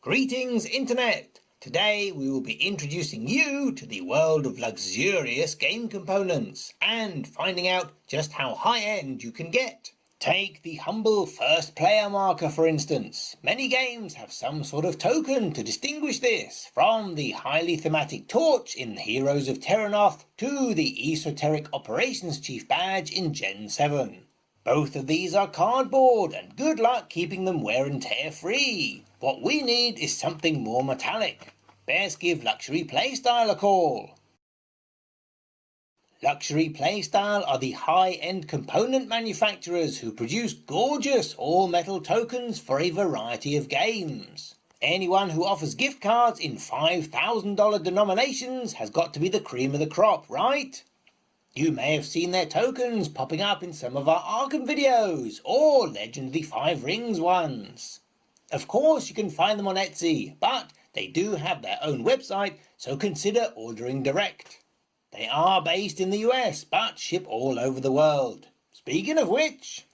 Greetings Internet! Today we will be introducing you to the world of luxurious game components and finding out just how high-end you can get. Take the humble first player marker for instance. Many games have some sort of token to distinguish this, from the highly thematic torch in Heroes of Terranoth to the esoteric operations chief badge in Gen 7. Both of these are cardboard and good luck keeping them wear and tear free. What we need is something more metallic. Best give Luxury Playstyle a call. Luxury Playstyle are the high-end component manufacturers who produce gorgeous all-metal tokens for a variety of games. Anyone who offers gift cards in $5,000 denominations has got to be the cream of the crop, right? You may have seen their tokens popping up in some of our Arkham videos, or Legend of the Five Rings ones. Of course you can find them on Etsy, but they do have their own website, so consider ordering direct. They are based in the US, but ship all over the world. Speaking of which,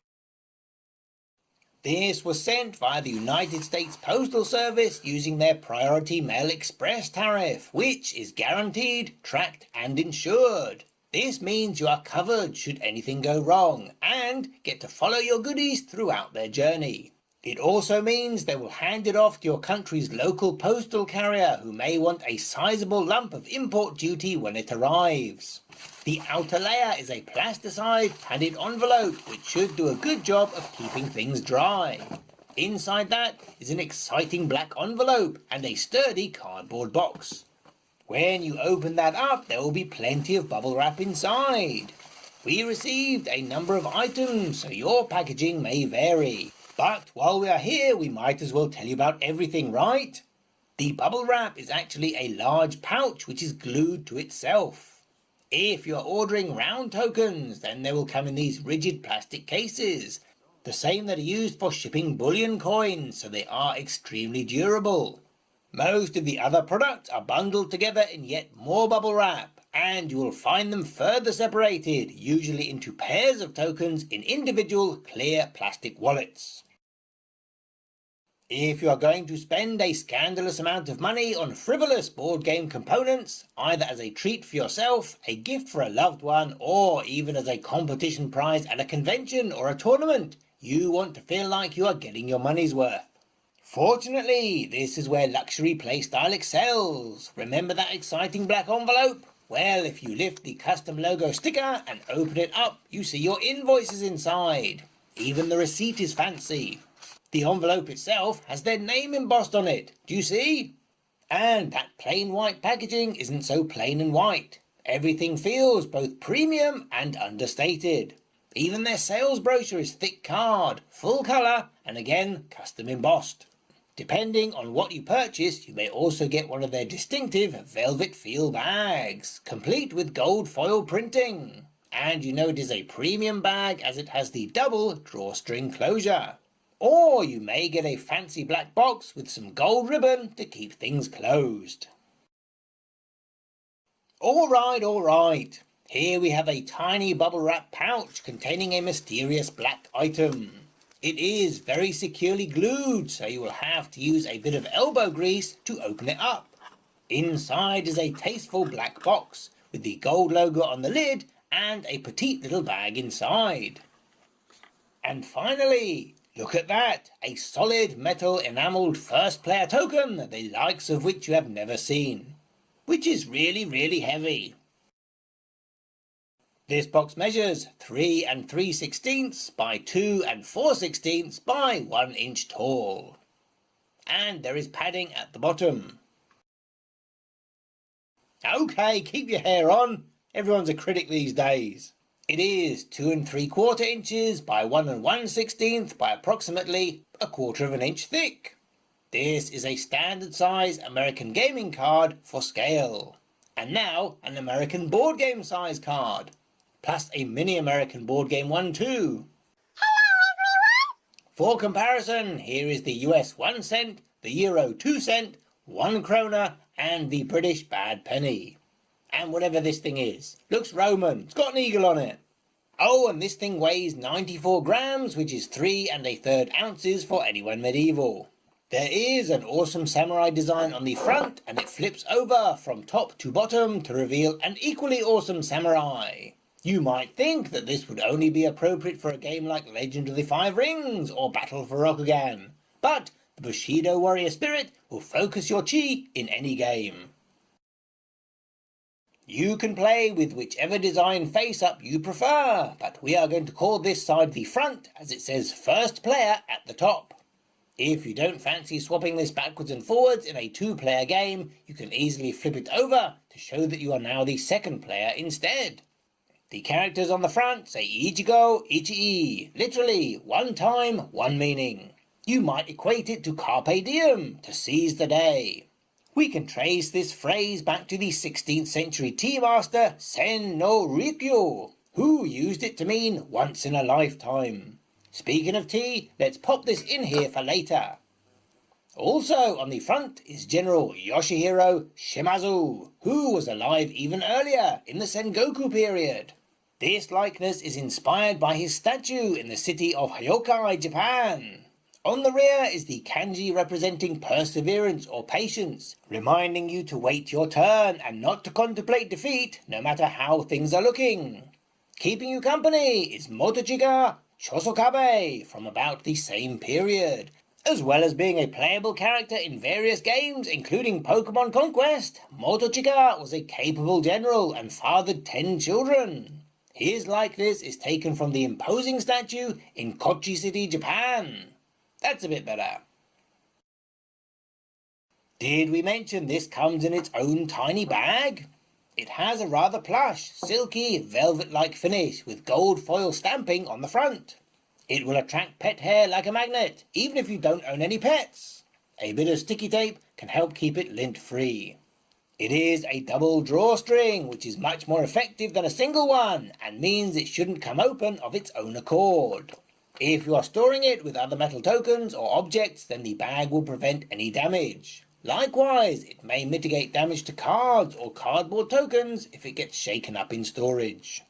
this was sent via the United States Postal Service using their Priority Mail Express tariff, which is guaranteed, tracked and insured. This means you are covered should anything go wrong, and get to follow your goodies throughout their journey. It also means they will hand it off to your country's local postal carrier, who may want a sizable lump of import duty when it arrives. The outer layer is a plasticized padded envelope, which should do a good job of keeping things dry. Inside that is an exciting black envelope and a sturdy cardboard box. When you open that up, there will be plenty of bubble wrap inside. We received a number of items, so your packaging may vary. But while we are here, we might as well tell you about everything, right? The bubble wrap is actually a large pouch which is glued to itself. If you are ordering round tokens, then they will come in these rigid plastic cases, the same that are used for shipping bullion coins, so they are extremely durable. Most of the other products are bundled together in yet more bubble wrap, and you will find them further separated, usually into pairs of tokens in individual clear plastic wallets. If you are going to spend a scandalous amount of money on frivolous board game components, either as a treat for yourself, a gift for a loved one, or even as a competition prize at a convention or a tournament, you want to feel like you are getting your money's worth. Fortunately, this is where Luxury Playstyle excels. Remember that exciting black envelope? Well, if you lift the custom logo sticker and open it up, you see your invoices inside. Even the receipt is fancy. The envelope itself has their name embossed on it. Do you see? And that plain white packaging isn't so plain and white. Everything feels both premium and understated. Even their sales brochure is thick card, full colour, and again custom embossed. Depending on what you purchase, you may also get one of their distinctive velvet feel bags, complete with gold foil printing. And you know it is a premium bag as it has the double drawstring closure. Or you may get a fancy black box with some gold ribbon to keep things closed. Alright. Here we have a tiny bubble wrap pouch containing a mysterious black item. It is very securely glued, so you will have to use a bit of elbow grease to open it up. Inside is a tasteful black box with the gold logo on the lid and a petite little bag inside. And finally, look at that, a solid metal enamelled first player token, the likes of which you have never seen, which is really heavy. This box measures 3 3/16 by 2 4/16 by 1 inch tall. And there is padding at the bottom. Okay, keep your hair on. Everyone's a critic these days. It is 2 3/4 inches by 1 1/16 by approximately 1/4 inch thick. This is a standard size American gaming card for scale. And now an American board game size card. Plus a mini American board game one too. Hello everyone! For comparison, here is the US 1 cent, the Euro 2 cent, 1 krona, and the British bad penny. And whatever this thing is, looks Roman, it's got an eagle on it. Oh, and this thing weighs 94 grams, which is 3 1/3 ounces for anyone medieval. There is an awesome samurai design on the front, and it flips over from top to bottom to reveal an equally awesome samurai. You might think that this would only be appropriate for a game like Legend of the Five Rings or Battle for Rokugan, but the Bushido warrior spirit will focus your chi in any game. You can play with whichever design face-up you prefer, but we are going to call this side the front as it says first player at the top. If you don't fancy swapping this backwards and forwards in a two-player game, you can easily flip it over to show that you are now the second player instead. The characters on the front say Ichigo, Ichii, literally one time, one meaning. You might equate it to carpe diem, to seize the day. We can trace this phrase back to the 16th century tea master Sen no Rikyo, who used it to mean once in a lifetime. Speaking of tea, let's pop this in here for later. Also on the front is General Yoshihiro Shimazu, who was alive even earlier in the Sengoku period. This likeness is inspired by his statue in the city of Hyokai, Japan. On the rear is the kanji representing perseverance or patience, reminding you to wait your turn and not to contemplate defeat no matter how things are looking. Keeping you company is Motochika Chosokabe from about the same period. As well as being a playable character in various games including Pokemon Conquest, Motochika was a capable general and fathered 10 children. His likeness is taken from the imposing statue in Kochi City, Japan. That's a bit better. Did we mention this comes in its own tiny bag? It has a rather plush, silky, velvet-like finish with gold foil stamping on the front. It will attract pet hair like a magnet, even if you don't own any pets. A bit of sticky tape can help keep it lint-free. It is a double drawstring, which is much more effective than a single one, and means it shouldn't come open of its own accord. If you are storing it with other metal tokens or objects, then the bag will prevent any damage. Likewise, it may mitigate damage to cards or cardboard tokens if it gets shaken up in storage.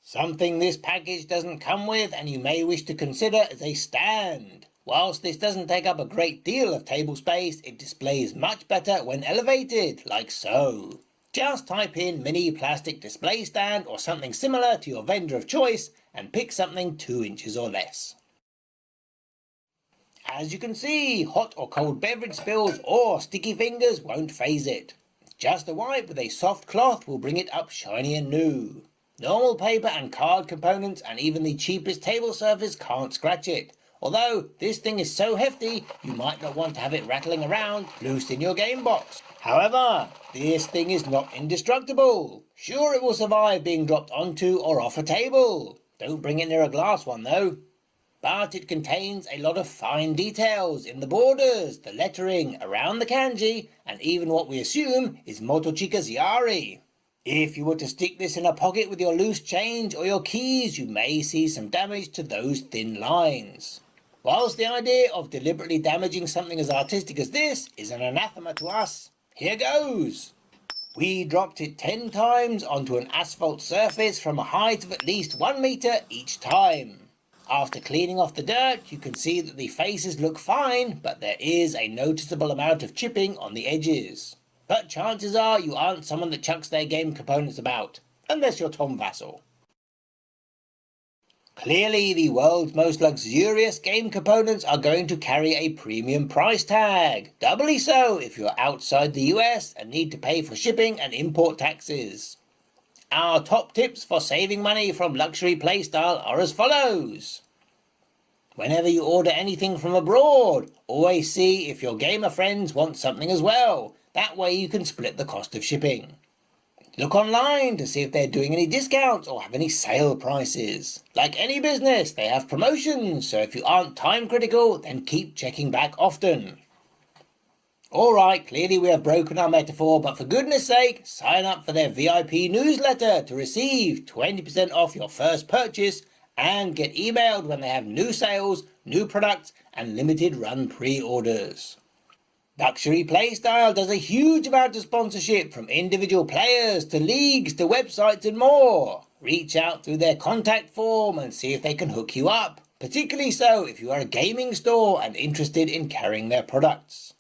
Something this package doesn't come with and you may wish to consider is a stand. Whilst this doesn't take up a great deal of table space, it displays much better when elevated, like so. Just type in mini plastic display stand or something similar to your vendor of choice and pick something 2 inches or less. As you can see, hot or cold beverage spills or sticky fingers won't faze it. Just a wipe with a soft cloth will bring it up shiny and new. Normal paper and card components and even the cheapest table surface can't scratch it. Although this thing is so hefty, you might not want to have it rattling around loose in your game box. However, this thing is not indestructible. Sure, it will survive being dropped onto or off a table. Don't bring it near a glass one though. But it contains a lot of fine details in the borders, the lettering around the kanji, and even what we assume is Motochika's yari. If you were to stick this in a pocket with your loose change or your keys, you may see some damage to those thin lines. Whilst the idea of deliberately damaging something as artistic as this is an anathema to us, here goes. We dropped it 10 times onto an asphalt surface from a height of at least 1 meter each time. After cleaning off the dirt, you can see that the faces look fine, but there is a noticeable amount of chipping on the edges. But chances are you aren't someone that chucks their game components about, unless you're Tom Vassell. Clearly, the world's most luxurious game components are going to carry a premium price tag. Doubly so if you're outside the US and need to pay for shipping and import taxes. Our top tips for saving money from luxury Playstyle are as follows. Whenever you order anything from abroad, always see if your gamer friends want something as well. That way you can split the cost of shipping. Look online to see if they're doing any discounts or have any sale prices. Like any business, they have promotions, so if you aren't time critical, then keep checking back often. Alright, clearly we have broken our metaphor, but for goodness sake, sign up for their VIP newsletter to receive 20% off your first purchase and get emailed when they have new sales, new products, and limited run pre-orders. Luxury Playstyle does a huge amount of sponsorship from individual players to leagues to websites and more. Reach out through their contact form and see if they can hook you up. particularly so if you are a gaming store and interested in carrying their products.